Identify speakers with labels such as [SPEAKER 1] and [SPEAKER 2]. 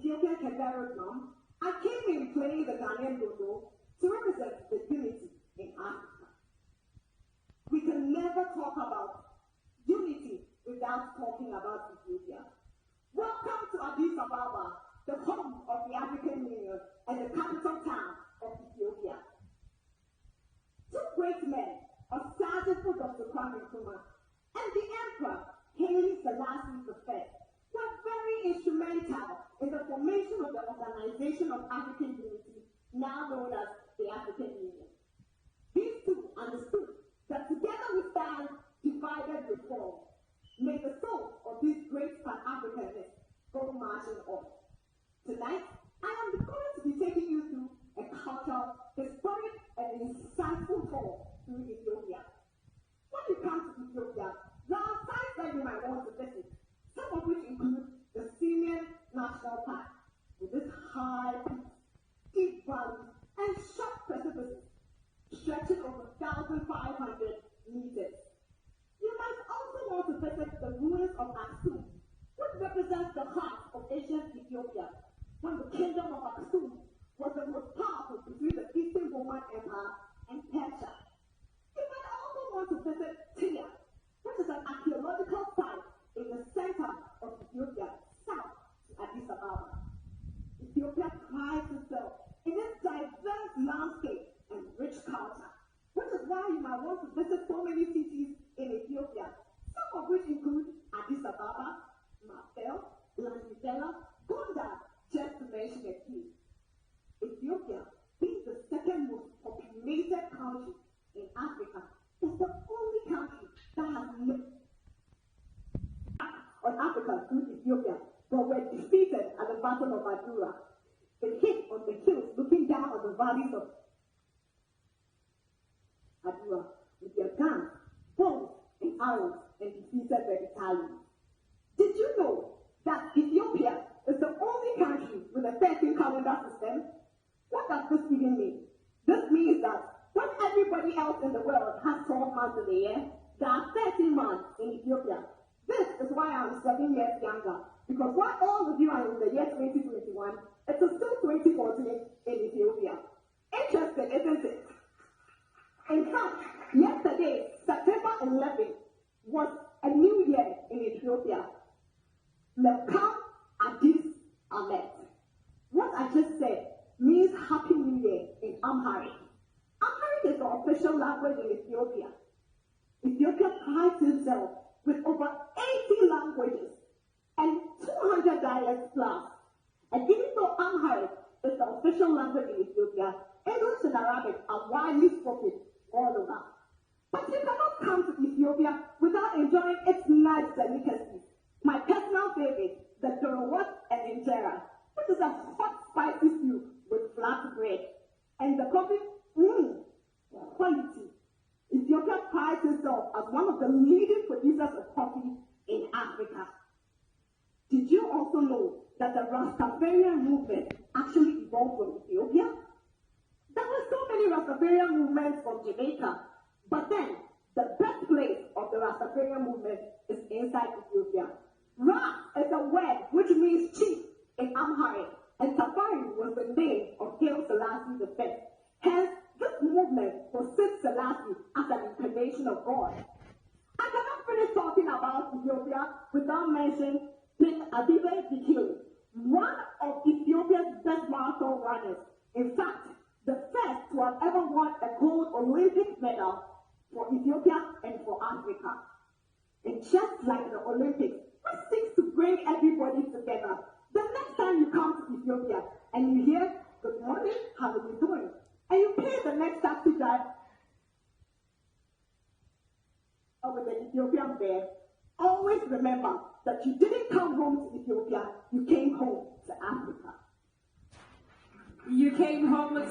[SPEAKER 1] Ethiopian Kendaro's mom, I came in playing the Ghanian dodo to represent the unity in Africa. We can never talk about unity without talking about Ethiopia. Welcome to Addis Ababa, the home of the African Union and the capital town of Ethiopia. Two great men, Osage Dr. Kwame Nkrumah and the Emperor Haile Selassie I, were very instrumental in the formation of the Organization of African Unity, now known as the African Union. These two understood that together we stand divided we fall. May the soul of these great Pan-Africanists go marching on. Tonight, I am going to be taking you through a cultural, historic, and insightful tour through Ethiopia. When you come to Ethiopia, there are sites that you might want to visit, some of which include the Ghanian National Park, with its high peaks, deep valleys, and sharp precipices, stretching over 1,500 meters. You might also want to visit the ruins of Aksum, which represents the heart of ancient Ethiopia, when the kingdom of Aksum was the most powerful between the Eastern Roman Empire and Persia. You might also want to visit Tia, which is an archaeological site in the center of Ethiopia, south to Addis Ababa. Ethiopia prides itself in its diverse landscape and rich culture, which is why you might want to visit so many cities in Ethiopia, some of which include Addis Ababa, Mafel, Lamibela, Gondar, just to mention a few. Ethiopia, being the second most populated country in Africa, is the only country that has lived on Africa through Ethiopia, but were defeated at the Battle of Adura. They hit on the hills looking down on the valleys of Adura with their guns, bows, and arrows, and defeated the Italians. Did you know that Ethiopia is the only country with a 13 calendar system? What does this even mean? This means that when everybody else in the world has 12 months in the year, there are 13 months in Ethiopia. This is why I'm 7 years younger, because while all of you are in the year 2021, it is still 2014 in Ethiopia. Interesting, isn't it? In fact, yesterday, September 11th, was a new year in Ethiopia. Welcome, Addis Ahmed. What I just said means Happy New Year in Amharic. Amharic is the official language in Ethiopia. Ethiopia prides itself with over 80 languages and 200 dialects plus. And even though Amharic is the official language in Ethiopia, English and Arabic are widely spoken all over. But you cannot come to Ethiopia without enjoying its nice delicacies. My personal favorite, the Dorowat and Injera, which is a hot spicy stew with flat bread. And the coffee, quality. Ethiopia prides itself as one of the leading producers of coffee in Africa. Did you also know that the Rastafarian movement actually evolved from Ethiopia? There were so many Rastafarian movements from Jamaica, but then the birthplace of the Rastafarian movement is inside Ethiopia. Ra is a word which means chief in Amharic, and Tafari was the name of Haile Selassie I. Hence, this movement perceives Selassie as an incarnation of God. I cannot finish talking about Ethiopia without mentioning Abibe Bikili, one of Ethiopia's best marathon runners. In fact, the first to have ever won a gold Olympic medal for Ethiopia and for Africa. And just like the Olympics, which seeks to bring everybody together, the next time you come to Ethiopia and you hear, "Good morning, how are you doing?" and you pay the next taxi drive with the Ethiopian bear, always remember that you didn't come home to Ethiopia, you came home to Africa.
[SPEAKER 2] You came home with